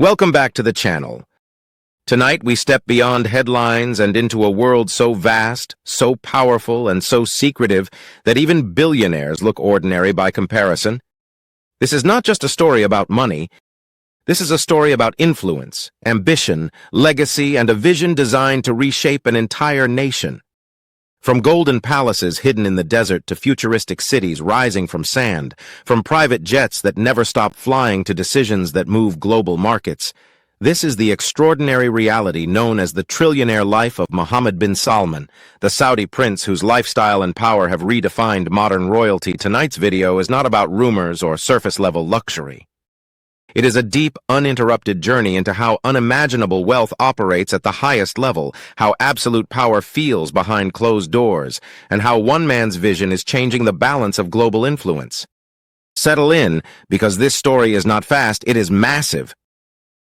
Welcome back to the channel. Tonight we step beyond headlines and into a world so vast, so powerful, and so secretive that even billionaires look ordinary by comparison. This is not just a story about money. This is a story about influence, ambition, legacy, and a vision designed to reshape an entire nation. From golden palaces hidden in the desert to futuristic cities rising from sand, from private jets that never stop flying to decisions that move global markets, this is the extraordinary reality known as the trillionaire life of Mohammed bin Salman, the Saudi prince whose lifestyle and power have redefined modern royalty. Tonight's video is not about rumors or surface-level luxury. It is a deep, uninterrupted journey into how unimaginable wealth operates at the highest level, how absolute power feels behind closed doors, and how one man's vision is changing the balance of global influence. Settle in, because this story is not fast, it is massive.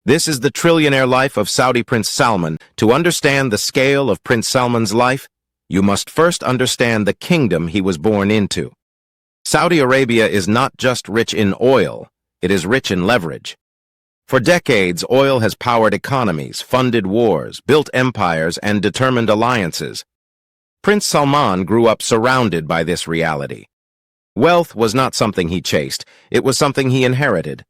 This is the trillionaire life of Saudi Prince Salman. To understand the scale of Prince Salman's life, you must first understand the kingdom he was born into. Saudi Arabia is not just rich in oil. It is rich in leverage. For decades, oil has powered economies, funded wars, built empires, and determined alliances. Prince Salman grew up surrounded by this reality. Wealth was not something he chased, it was something he inherited.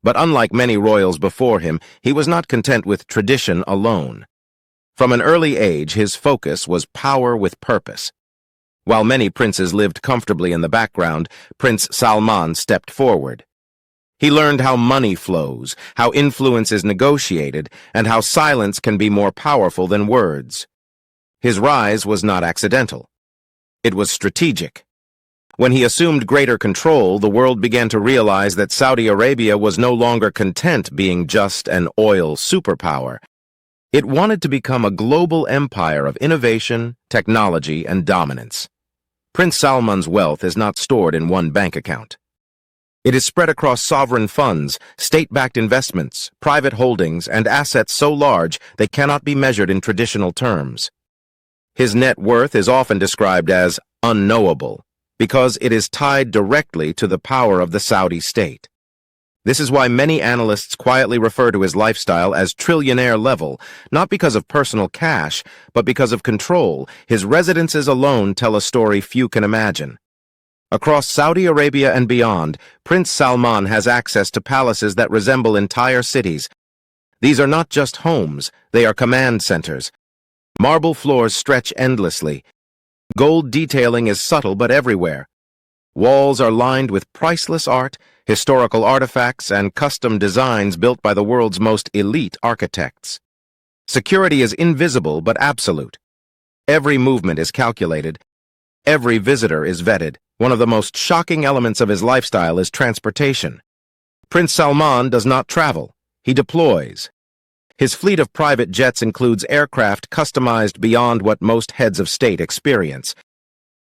But unlike many royals before him, he was not content with tradition alone. From an early age, his focus was power with purpose. While many princes lived comfortably in the background, Prince Salman stepped forward. He learned how money flows, how influence is negotiated, and how silence can be more powerful than words. His rise was not accidental. It was strategic. When he assumed greater control, the world began to realize that Saudi Arabia was no longer content being just an oil superpower. It wanted to become a global empire of innovation, technology, and dominance. Prince Salman's wealth is not stored in one bank account. It is spread across sovereign funds, state-backed investments, private holdings, and assets so large they cannot be measured in traditional terms. His net worth is often described as unknowable because it is tied directly to the power of the Saudi state. This is why many analysts quietly refer to his lifestyle as trillionaire level, not because of personal cash, but because of control. His residences alone tell a story few can imagine. Across Saudi Arabia and beyond, Prince Salman has access to palaces that resemble entire cities. These are not just homes, they are command centers. Marble floors stretch endlessly. Gold detailing is subtle but everywhere. Walls are lined with priceless art, historical artifacts, and custom designs built by the world's most elite architects. Security is invisible but absolute. Every movement is calculated. Every visitor is vetted. One of the most shocking elements of his lifestyle is transportation. Prince Salman does not travel, he deploys. His fleet of private jets includes aircraft customized beyond what most heads of state experience.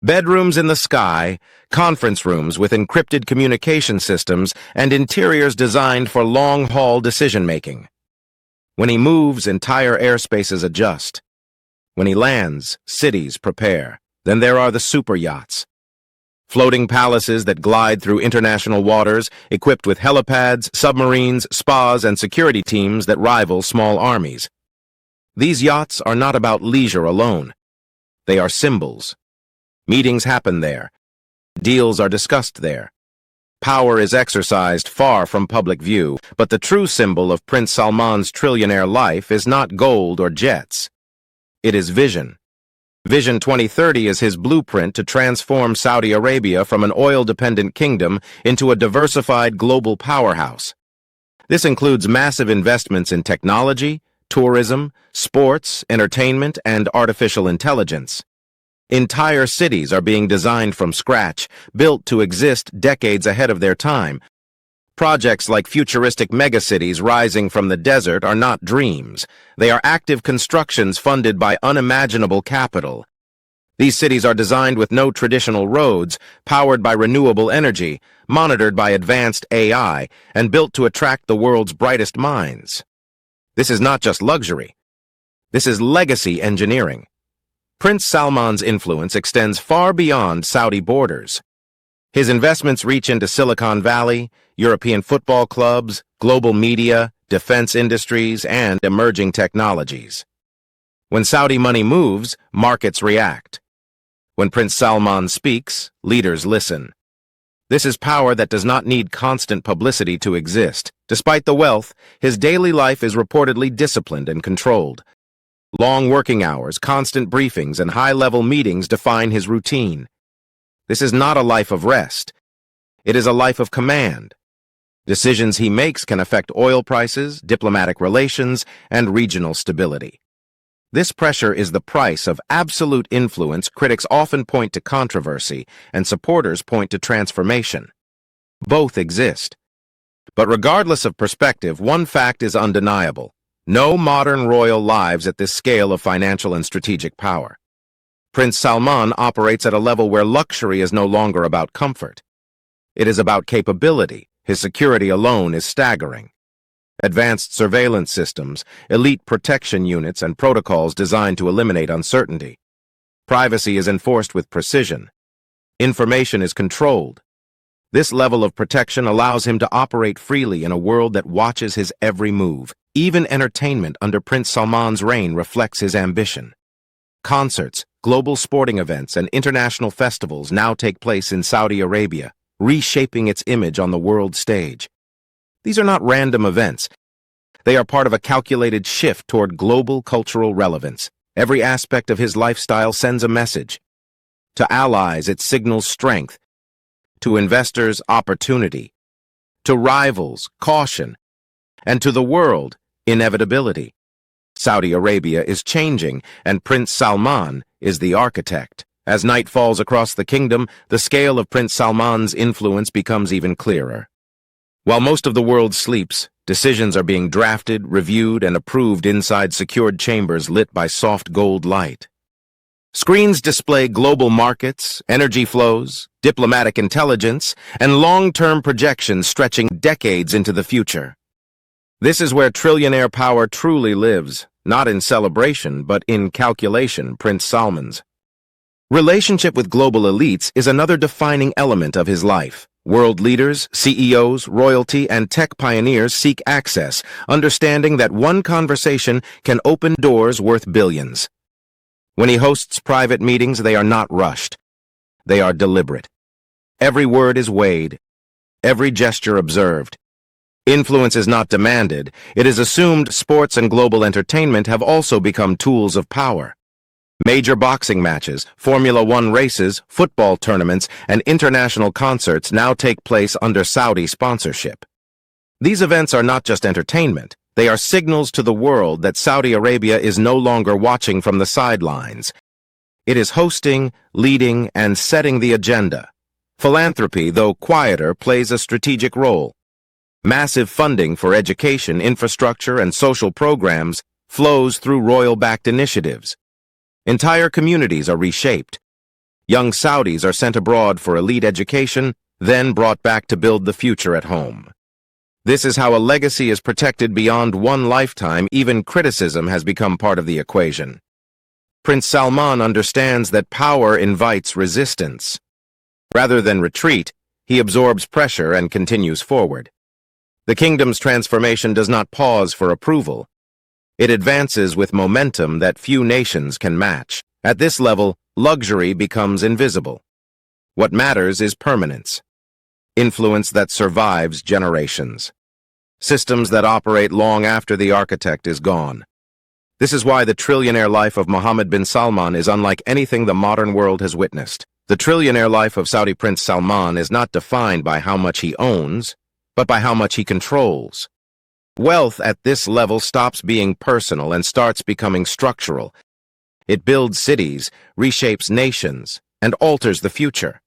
Bedrooms in the sky, conference rooms with encrypted communication systems, and interiors designed for long-haul decision-making. When he moves, entire airspaces adjust. When he lands, cities prepare. Then there are the super yachts. Floating palaces that glide through international waters, equipped with helipads, submarines, spas, and security teams that rival small armies. These yachts are not about leisure alone. They are symbols. Meetings happen there. Deals are discussed there. Power is exercised far from public view, but the true symbol of Prince Salman's trillionaire life is not gold or jets. It is vision. Vision 2030 is his blueprint to transform Saudi Arabia from an oil-dependent kingdom into a diversified global powerhouse. This includes massive investments in technology, tourism, sports, entertainment, and artificial intelligence. Entire cities are being designed from scratch, built to exist decades ahead of their time. Projects like futuristic megacities rising from the desert are not dreams. They are active constructions funded by unimaginable capital. These cities are designed with no traditional roads, powered by renewable energy, monitored by advanced AI, and built to attract the world's brightest minds. This is not just luxury. This is legacy engineering. Prince Salman's influence extends far beyond Saudi borders. His investments reach into Silicon Valley, European football clubs, global media, defense industries, and emerging technologies. When Saudi money moves, markets react. When Prince Salman speaks, leaders listen. This is power that does not need constant publicity to exist. Despite the wealth, his daily life is reportedly disciplined and controlled. Long working hours, constant briefings, and high-level meetings define his routine. This is not a life of rest. It is a life of command. Decisions he makes can affect oil prices, diplomatic relations, and regional stability. This pressure is the price of absolute influence. Critics often point to controversy, and supporters point to transformation. Both exist. But regardless of perspective, one fact is undeniable. No modern royal lives at this scale of financial and strategic power. Prince Salman operates at a level where luxury is no longer about comfort. It is about capability. His security alone is staggering. Advanced surveillance systems, elite protection units, and protocols designed to eliminate uncertainty. Privacy is enforced with precision. Information is controlled. This level of protection allows him to operate freely in a world that watches his every move. Even entertainment under Prince Salman's reign reflects his ambition. Concerts, global sporting events, and international festivals now take place in Saudi Arabia, reshaping its image on the world stage. These are not random events. They are part of a calculated shift toward global cultural relevance. Every aspect of his lifestyle sends a message. To allies, it signals strength. To investors, opportunity. To rivals, caution. And to the world, inevitability. Saudi Arabia is changing, and Prince Salman is the architect. As night falls across the kingdom, the scale of Prince Salman's influence becomes even clearer. While most of the world sleeps, decisions are being drafted, reviewed, and approved inside secured chambers lit by soft gold light. Screens display global markets, energy flows, diplomatic intelligence, and long-term projections stretching decades into the future. This is where trillionaire power truly lives, not in celebration, but in calculation. Prince Salman's relationship with global elites is another defining element of his life. World leaders, CEOs, royalty, and tech pioneers seek access, understanding that one conversation can open doors worth billions. When he hosts private meetings, they are not rushed. They are deliberate. Every word is weighed, every gesture observed. Influence is not demanded. It is assumed. Sports and global entertainment have also become tools of power. Major boxing matches, Formula One races, football tournaments, and international concerts now take place under Saudi sponsorship. These events are not just entertainment. They are signals to the world that Saudi Arabia is no longer watching from the sidelines. It is hosting, leading, and setting the agenda. Philanthropy, though quieter, plays a strategic role. Massive funding for education, infrastructure, and social programs flows through royal-backed initiatives. Entire communities are reshaped. Young Saudis are sent abroad for elite education, then brought back to build the future at home. This is how a legacy is protected beyond one lifetime. Even criticism has become part of the equation. Prince Salman understands that power invites resistance. Rather than retreat, he absorbs pressure and continues forward. The kingdom's transformation does not pause for approval. It advances with momentum that few nations can match. At this level, luxury becomes invisible. What matters is permanence. Influence that survives generations. Systems that operate long after the architect is gone. This is why the trillionaire life of Mohammed bin Salman is unlike anything the modern world has witnessed. The trillionaire life of Saudi Prince Salman is not defined by how much he owns, but by how much he controls. Wealth at this level stops being personal and starts becoming structural. It builds cities, reshapes nations, and alters the future.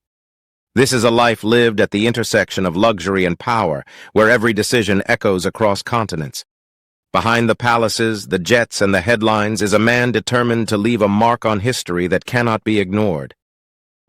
This is a life lived at the intersection of luxury and power, where every decision echoes across continents. Behind the palaces, the jets, and the headlines is a man determined to leave a mark on history that cannot be ignored.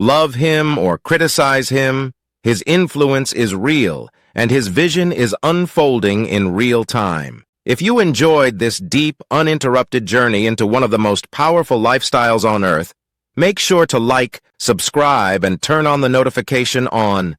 Love him or criticize him, his influence is real, and his vision is unfolding in real time. If you enjoyed this deep, uninterrupted journey into one of the most powerful lifestyles on Earth, make sure to like, subscribe, and turn on the notification on.